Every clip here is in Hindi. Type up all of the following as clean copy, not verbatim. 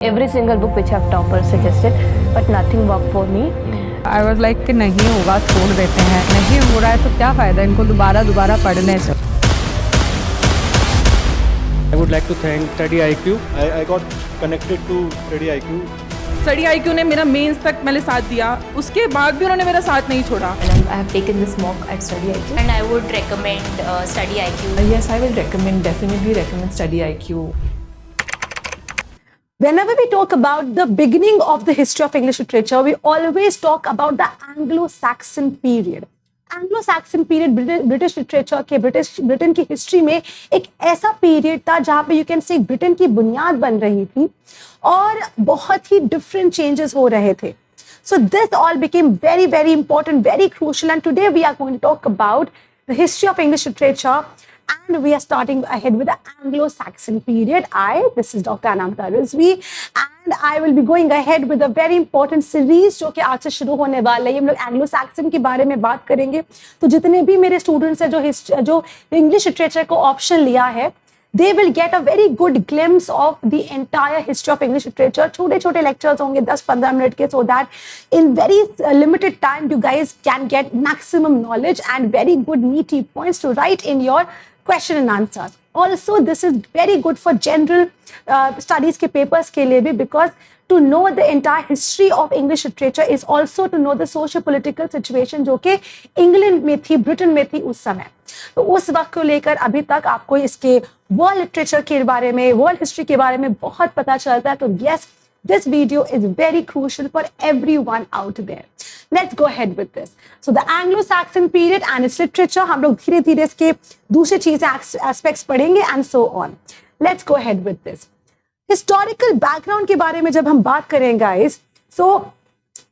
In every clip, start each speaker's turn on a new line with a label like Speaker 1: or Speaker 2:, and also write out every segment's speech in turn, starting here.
Speaker 1: Every single book which I've toppers suggested, but nothing worked for me.
Speaker 2: I was like कि नहीं होगा छोड़ देते हैं, नहीं हो रहा है तो क्या फ़ायदा इनको दोबारा पढ़ने से.
Speaker 3: I would like to thank Study IQ. I got connected to Study IQ.
Speaker 4: Study IQ ने मेरा मेंस तक मैंने साथ दिया, उसके बाद भी उन्होंने मेरा साथ नहीं छोड़ा.
Speaker 1: And I have taken this mock at Study IQ.
Speaker 5: And I would recommend Study IQ.
Speaker 6: Yes, I will definitely recommend Study IQ.
Speaker 7: Whenever we talk about the beginning of the history of English literature, we always talk about the Anglo-Saxon period. Anglo-Saxon period British literature के Britain की history में एक ऐसा period था जहाँ पे you can say Britain की बुनियाद बन रही थी और बहुत ही different changes हो रहे थे. So this all became very, very important, very crucial, and today we are going to talk about the history of English literature. And we are starting ahead with the Anglo-Saxon period. This is Dr. Anamta Rizvi, and I will be going ahead with a very important series जो कि आज से शुरू होने वाला है. हम लोग Anglo-Saxon के बारे में बात करेंगे. तो जितने भी मेरे स्टूडेंट्स हैं जो इंग्लिश लिटरेचर को ऑप्शन लिया है, they will get a very good glimpse of the entire history of English literature. छोटे-छोटे lectures होंगे 10-15 मिनट के, so that in very limited time you guys can get maximum knowledge and very good meaty points to write in your question and answers. Also, this is very good for general studies के papers के लिए भी, because to know the entire history of English literature is also to know the socio-political situation जो कि इंग्लैंड में थी, ब्रिटेन में थी उस समय. तो उस वक्त को लेकर अभी तक आपको इसके वर्ल्ड लिटरेचर के बारे में, वर्ल्ड हिस्ट्री के बारे में बहुत पता चलता है. तो yes, this video is very crucial for everyone out there. Let's go ahead with this. So the Anglo-Saxon period and its literature, हम लोग धीरे-धीरे इसके दूसरी चीजें aspects पढ़ेंगे and so on. Let's go ahead with this. Historical background के बारे में जब हम बात करें guys, so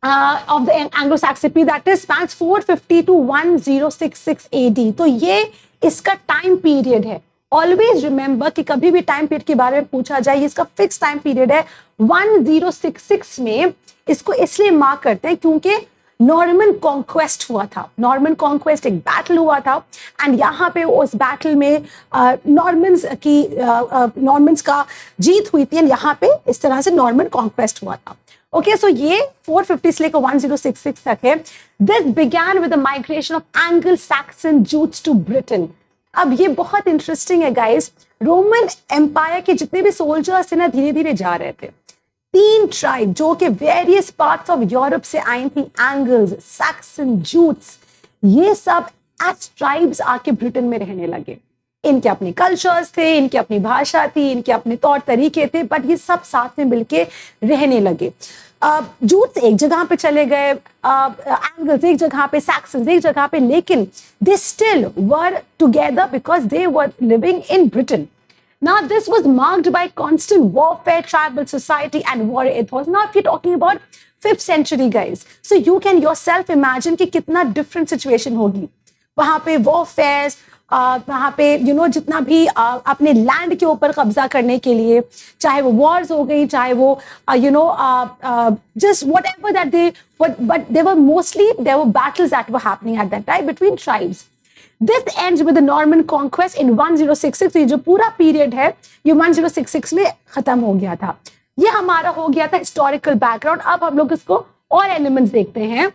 Speaker 7: of the Anglo-Saxon period, that is spans 450 to 1066 AD. तो ये इसका time period है. Always remember कि कभी भी time period के बारे में पूछा जाए, इसका fixed time period है. 1066 में इसको इसलिए मार्क करते हैं क्योंकि नॉर्मन कॉन्क्वेस्ट हुआ था. नॉर्मन कॉन्क्वेस्ट एक बैटल हुआ था एंड यहाँ पे उस बैटल में नॉर्मन्स का जीत हुई थी एंड यहाँ पे इस तरह से नॉर्मन कॉन्क्वेस्ट हुआ था. ओके, सो ये 450 से लेकर 1066 तक है. This began with the migration of Anglo Saxon Jutes to Britain. अब ये बहुत इंटरेस्टिंग है गाइस. रोमन एम्पायर के जितने भी सोल्जर्स थे ना, धीरे धीरे जा रहे थे. 3 ट्राइब जो कि वेरियस पार्ट्स ऑफ यूरोप से आई थी, एंगल्स, सैक्सन, जूट्स, ये सब एज ट्राइब्स आके ब्रिटेन में रहने लगे. इनके अपने कल्चर्स थे, इनकी अपनी भाषा थी, इनके अपने तौर तरीके थे, बट ये सब साथ में मिलके रहने लगे. जूट्स एक जगह पे चले गए, एंगल्स एक जगह पे, सैक्सन्स एक जगह पे, लेकिन they still were together because they were living in Britain. Now, this was marked by constant warfare, tribal society, and war ethos. Now, if you're talking about 5th century, guys, so you can yourself imagine कि कितना different situation होगी. वहाँ पे warfare, वहाँ पे जितना भी अपने land के ऊपर कब्जा करने के लिए, चाहे वो wars हो गई, चाहे वो just whatever that but there were battles that were happening at that time between tribes. This ends with the Norman conquest in 1066. तो ये जो पूरा पीरियड है ये 1066 में खत्म हो गया था. ये हमारा हो गया था हिस्टोरिकल बैकग्राउंड. अब हम लोग इसको और एलिमेंट्स देखते हैं.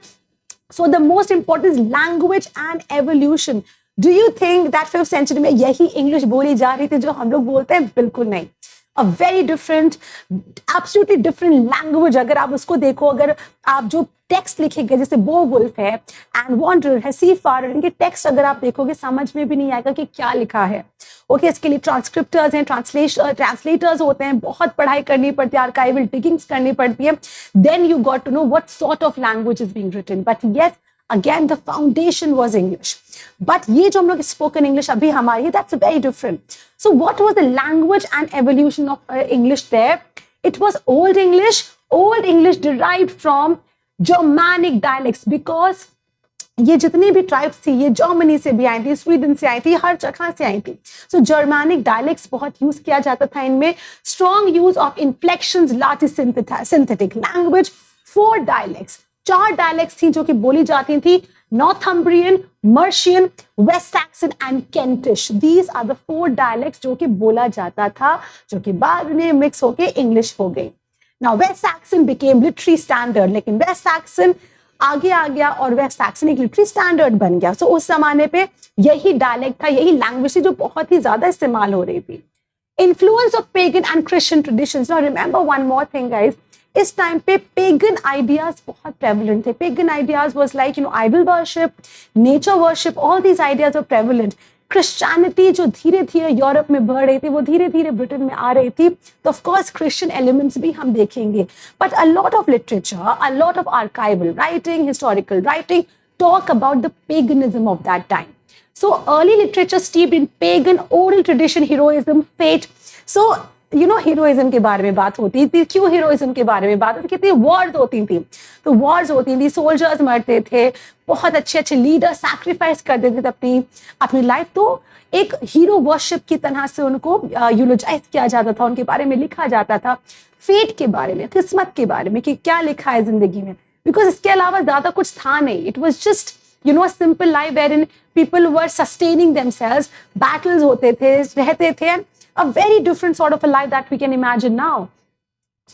Speaker 7: So the most important is language and evolution. Do you think that 5th century में यही इंग्लिश बोली जा रही थी जो हम लोग बोलते हैं? बिल्कुल नहीं. A very different, absolutely different language. अगर आप उसको देखो, अगर आप जो टेक्स्ट लिखेंगे, जैसे Beowulf है and Wanderer है, Seafarer, इनके टेक्स्ट अगर आप देखोगे समझ में भी नहीं आएगा कि क्या लिखा है. ओके, इसके लिए ट्रांसक्रिप्टर्स हैं, ट्रांसलेटर्स होते हैं, बहुत पढ़ाई करनी पड़ती है, आर्काइवल डिगिंग्स करनी पड़ती है. Then you got to know what sort of language is being written. But yes, again the foundation was English. But ये जो हम लोग spoken English अभी हमारी, that's very different. So what was the language and evolution of English there? It was Old English. Old English derived from Germanic dialects, because ये जितनी भी ट्राइब्स थी ये जर्मनी से भी आई थी, स्वीडन से आई थी, हर जगह से आई थी. सो जर्मैनिक डायलेक्ट्स बहुत यूज किया जाता था इनमें. Strong use of inflections, large synthetic language. 4 dialects, 4 dialects थी जो कि बोली जाती थी. Northumbrian, Mercian, West Saxon and Kentish. These are the 4 dialects जो कि बोला जाता था, जो कि बाद में मिक्स होके इंग्लिश हो गई. Now West Saxon became literary standard, लेकिन वेस्ट सैक्सन आगे आ गया और वेस्ट सैक्सन एक लिटरेरी स्टैंडर्ड बन गया. सो उस जमाने पे यही डायलेक्ट था, यही लैंग्वेज थी जो बहुत ही ज्यादा इस्तेमाल हो रही थी. Influence of pagan and Christian traditions. Now remember one more thing, guys. इस टाइम पे पेगन आइडियाज बहुत प्रेवलेंट थे. Pagan ideas was like idol worship, nature worship, all these ideas are prevalent. Christianity जो धीरे धीरे यूरोप में बढ़ रही थी वो धीरे धीरे ब्रिटेन में आ रही थी, तो ऑफ कोर्स क्रिश्चियन एलिमेंट्स भी हम देखेंगे. But a lot of literature, a lot of archival writing, historical writing talk about the paganism of that time. So early literature steeped in pagan oral tradition, heroism, fate. So heroism के बारे में बात होती थी. क्यों heroism के बारे में बात होती थी? wars होती थी, तो wars होती थी, soldiers मरते थे, बहुत अच्छे अच्छे लीडर सैक्रिफाइस कर देते थे अपनी लाइफ. तो एक हीरो वर्शिप की तरह से उनको यूलोजाइज किया जाता था, उनके बारे में लिखा जाता था. फेट के बारे में, किस्मत के बारे में कि क्या लिखा है जिंदगी में, बिकॉज इसके अलावा ज्यादा कुछ था नहीं. It was just a simple life wherein people were sustaining themselves. Battles होते थे, रहते थे, and a very different sort of a life that we can imagine now.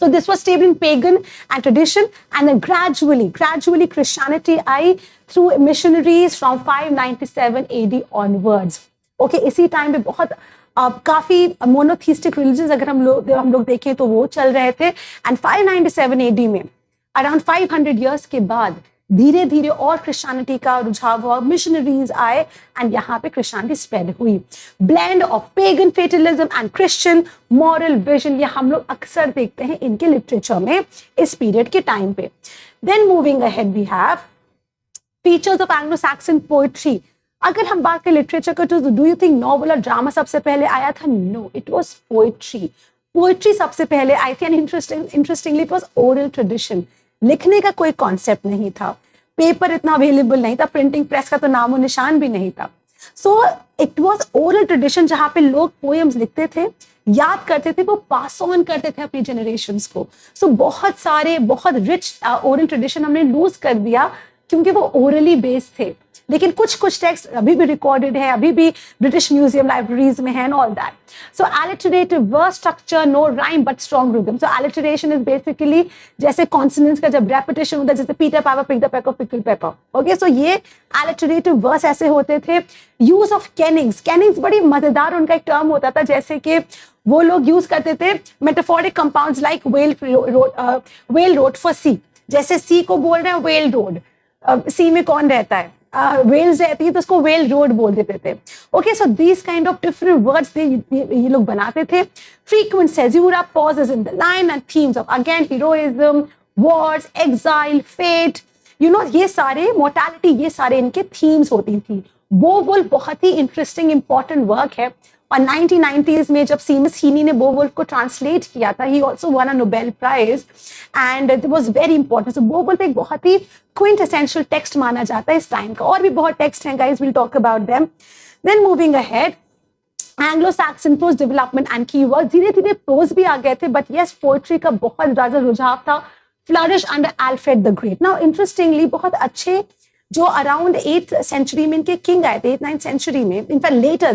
Speaker 7: So this was stable in pagan and tradition, and then gradually Christianity through missionaries from 597 AD onwards. Okay, इसी टाइम पे बहुत काफी मोनोथीस्टिक रिलीजन्स अगर हम लोग देखें तो वो चल रहे थे. एंड 597 AD में अराउंड 500 years के बाद धीरे धीरे और क्रिश्चियनिटी का रुझाव हुआ, मिशनरीज आए एंड यहाँ पे क्रिश्चियनिटी स्प्रेड हुई. Blend of pagan fatalism and Christian moral vision, ये हम लोग अक्सर देखते हैं इनके लिटरेचर में इस पीरियड के टाइम पे. Then moving ahead we have features of Anglo Saxon poetry. अगर हम बात करें लिटरेचर का, तो डू यू थिंक नॉवल और ड्रामा सबसे पहले आया था? No, it was poetry. Poetry सबसे पहले आई थी, and interestingly it was oral tradition. लिखने का कोई कॉन्सेप्ट नहीं था, पेपर इतना अवेलेबल नहीं था, प्रिंटिंग प्रेस का तो नामो निशान भी नहीं था. So it was oral tradition जहां पे लोग पोएम्स लिखते थे, याद करते थे, वो पास ऑन करते थे अपनी जनरेशन्स को. सो बहुत रिच ओरल ट्रेडिशन हमने लूज कर दिया क्योंकि वो ओरली बेस्ड थे. लेकिन कुछ टेक्स्ट अभी भी रिकॉर्डेड है, अभी भी ब्रिटिश म्यूजियम लाइब्रेरीज में है and all that. So alliterative word structure, no rhyme but strong rhythm. So alliteration is basically जैसे कॉन्सोनेंट्स का जब रेपिटेशन होता है, जैसे Peter power pick the pepper pickle pepper. Okay, so ये alliterative वर्ड्स ऐसे होते थे. यूज ऑफ कैनिंग्स बड़ी मजेदार उनका एक टर्म होता था, जैसे कि वो लोग यूज करते थे metaphoric compounds like whale road for sea. जैसे सी को बोल रहे हैं वेल रोड, सी में कौन रहता है? वेल्स रहती है, तो उसको वेल रोड बोल देते थे. Okay, so these kind of different words ये लोग बनाते थे. Frequent caesura pauses in the line and themes of again heroism, wars, exile, fate, ये सारे मोर्टैलिटी, ये सारे इनके थीम्स होती थी. बेवुल्फ बहुत ही इंटरेस्टिंग इंपॉर्टेंट वर्क है, और 1990s में जब सीमस हीनी ने बेवुल्फ को ट्रांसलेट किया था, he also won a Nobel prize and it was very important. So Beowulf एक बहुत ही क्विंटेसेंशियल टेक्स्ट माना जाता है इस टाइम का. और भी बहुत टेक्स्ट हैं guys, will talk about them. Then moving ahead, Anglo Saxon prose development and keyword. धीरे धीरे प्रोज भी आ गए थे, बट यस पोएट्री का बहुत ज्यादा रुझाव था. Flourish under Alfred the great. Now interestingly बहुत अच्छे जो अराउंड 8th century में इनके किंग आए थे, 8th-9th century में, इनफैक्ट later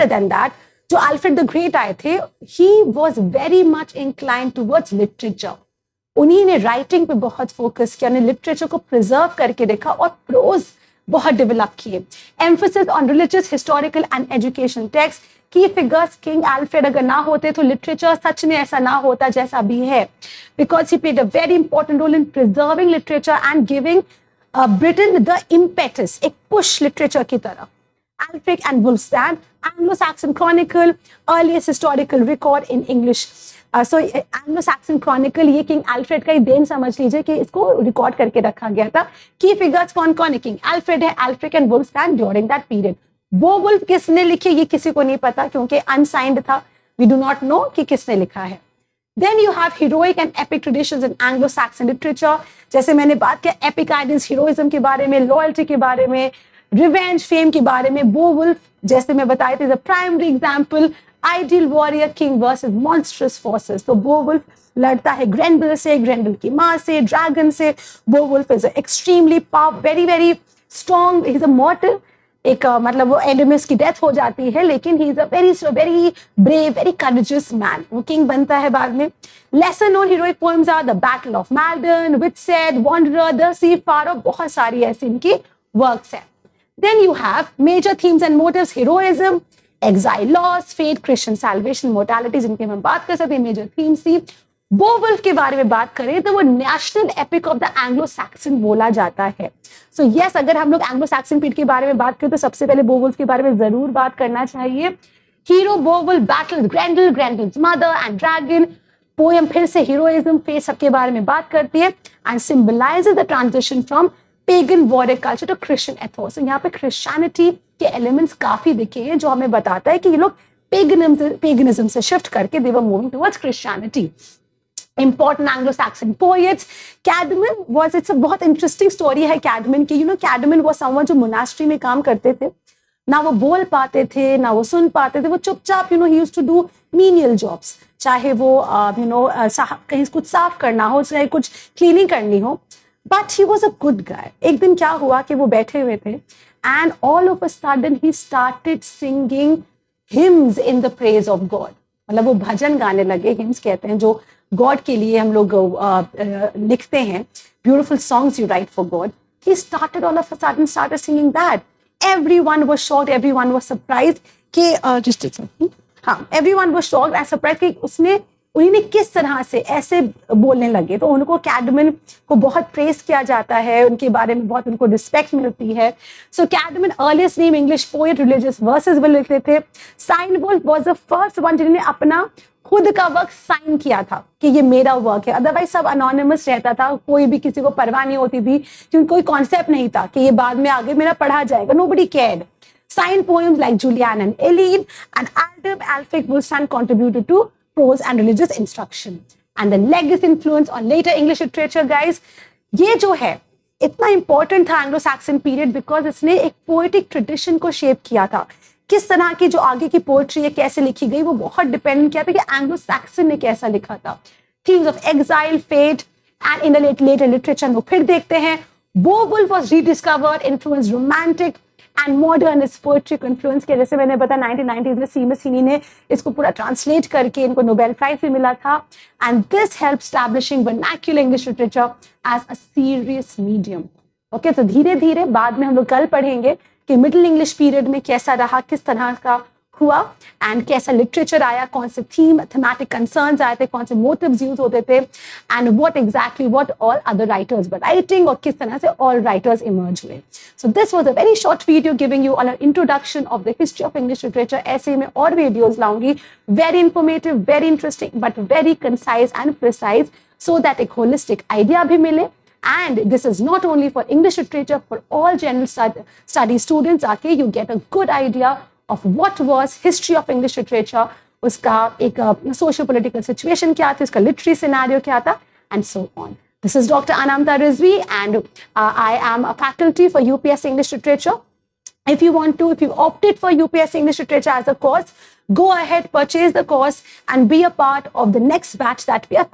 Speaker 7: than that जो अल्फ्रेड द ग्रेट आए थे, he was very much inclined towards literature. उन्हीं ने राइटिंग पे बहुत फोकस किया, उन्हें लिटरेचर को प्रिजर्व करके रखा और प्रोज बहुत डेवलप किए. Emphasis on religious, historical and education text. की फिगर्स किंग अल्फ्रेड अगर ना होते तो लिटरेचर सच में ऐसा ना होता जैसा अभी है, because he played a very important role in preserving literature and giving Britain the impetus, एक पुश लिटरेचर की तरफ. Alfric and Wulfstan, Anglo-Saxon Chronicle, earliest historical record in English. So Anglo-Saxon Chronicle ये किंग अल्फ्रेड का ही देन समझ लीजिए कि इसको रिकॉर्ड करके रखा गया था. की फिगर्स कौन कौन है? किंग अल्फ्रेड है, Alfric and Wulfstan during that period. Beowulf किसने लिखे ये किसी को नहीं पता क्योंकि अनसाइंड था. We do not know कि किसने लिखा है. Then you have heroic and epic traditions in Anglo-Saxon literature. जैसे मैंने बात किया epic ideals, heroism के बारे में, loyalty के बारे में, revenge, fame के बारे में. बेवुल्फ जैसे मैं बताई थी, the primary example, ideal warrior king versus monstrous forces. तो बेवुल्फ लड़ता है ग्रेंडल से, ग्रेंडल की माँ से, ड्रैगन से. Beowulf is extremely powerful, very very strong. He's a mortal. एक मतलब वो एनिमिस की डेथ हो जाती है, लेकिन he is a very very brave, very courageous man. वो किंग बनता है बाद में। Lesser known heroic poems are the Battle of Maldon, Widsith, Wanderer, the Seafarer, बहुत सारी ऐसी इनकी वर्क्स हैं। Then you have major themes and motives: heroism, exile, loss, fate, Christian salvation, mortality, जिनकी हम बात कर सकते हैं मेजर थीम्स थी। बोवुल्फ के बारे में बात करें तो वो national epic of the Anglo Saxon बोला जाता है। सो यस, अगर हम लोग एंग्लो सैक्सन पीरियड के बारे में बात करें तो सबसे पहले बोवुल्फ के बारे में जरूर बात करना चाहिए। Hero Beowulf battle Grendel, Grendel's mother and dragon. Poem फिर से हीरोइज्म, फेट सबके बारे में बात करती है and symbolises the transition from pagan warrior culture to Christian ethos. यहाँ पे क्रिश्चियनिटी के एलिमेंट्स काफी दिखे हैं, जो हमें बताता है कि ये लोग पेगनिज्म से शिफ्ट करके they were moving towards Christianity. Important Anglo-Saxon poets. Cadman was, it's a बहुत इंटरेस्टिंग स्टोरी है कैडमन की। कैडमन वो समवन जो मोनास्ट्री में काम करते थे, ना वो बोल पाते थे ना वो सुन पाते थे, वो चुपचाप ही used to do menial jobs, चाहे वो कहीं कुछ साफ करना हो, चाहे कुछ क्लीनिंग करनी हो, but he was a good guy. एक दिन क्या हुआ कि वो बैठे हुए थे and all of a sudden he started singing hymns in the praise of God. मतलब वो भजन गाने लगे, हिम्स कहते हैं जो गॉड के लिए हम लोग लिखते हैं, beautiful songs you write for God. He started all of a sudden started singing that. Everyone was shocked, everyone was surprised कि everyone was shocked and surprised कि उन्होंने किस तरह से ऐसे बोलने लगे। तो उनको कैडमन को बहुत प्रेस किया जाता है, उनके बारे में बहुत उनको रिस्पेक्ट मिलती है। So Caedmon earliest name English poet, religious verses भी लिखते थे। Cynewulf was the first one जिन्होंने अपना खुद का वर्क साइन किया था कि ये मेरा वर्क है। अदरवाइज सब अनोनिमस रहता था, कोई भी किसी को परवाह नहीं होती थी, क्योंकि कोई कॉन्सेप्ट नहीं था कि ये बाद में आगे मेरा पढ़ा जाएगा। Nobody cared. Signed poems like Julian and Eileen and Aldous Alfred Woolston contributed to prose and religious instruction. And the legacy influence on later English literature, guys, ये जो है इतना important था एंग्लो सैक्सन पीरियड बिकॉज इसने एक पोएटिक ट्रेडिशन को शेप किया था। किस तरह की जो आगे की पोएट्री है कैसे लिखी गई वो बहुत डिपेंड किया था कि एंग्लो सैक्सन ने कैसा लिखा था। Themes of exile, fate and in the later literature वो फिर देखते हैं। Beowulf was rediscovered, influence romantic and modernist poetry को इन्फ्लुएंस किया। जैसे मैंने बताया 1990s में सीमस हीनी ने इसको पूरा ट्रांसलेट करके इनको नोबेल प्राइज भी मिला था। And this help establishing vernacular English literature as a serious medium. Okay, तो धीरे धीरे बाद में हम लोग कल पढ़ेंगे कि मिडिल इंग्लिश पीरियड में कैसा रहा, किस तरह का हुआ एंड कैसा लिटरेचर आया, कौन से थीमेटिक कंसर्न्स आए थे, कौन से मोटिव्स यूज होते थे and what all other writers were writing और किस तरह से ऑल राइटर्स इमर्ज हुए। So this was a very short video giving you on an introduction of the history of English literature. ऐसे में और वीडियोज लाऊंगी, very informative, very interesting but very concise and precise, so that एक होलिस्टिक आइडिया भी मिले। And this is not only for English literature, for all general study students, आके you get a good idea of what was history of English literature, उसका एक social political situation क्या था, उसका literary scenario क्या था, and so on. This is Dr. Anamta Rizvi and I am a faculty for UPS English Literature. If you opted for UPS English Literature as a course, go ahead, purchase the course and be a part of the next batch that we are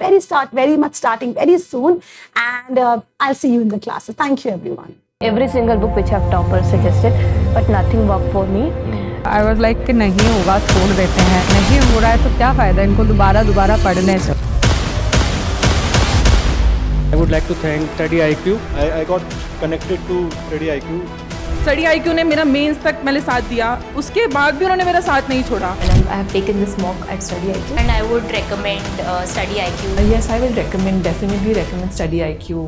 Speaker 7: very much starting very soon. And I'll see you in the classes. Thank you, everyone.
Speaker 1: Every single book which have toppers suggested, but nothing worked for me.
Speaker 2: I was like कि नहीं होगा छोड़ देते हैं, नहीं हो रहा है तो क्या फ़ायदा इनको दोबारा पढ़ने से।
Speaker 3: I would like to thank Study IQ. I got connected to Study IQ.
Speaker 4: Study IQ ने मेरा मेंस तक मैंने साथ दिया, उसके बाद भी उन्होंने मेरा साथ नहीं छोड़ा।
Speaker 5: And I have taken this mock at Study IQ and I would recommend Study IQ.
Speaker 6: Yes, I will definitely recommend Study IQ.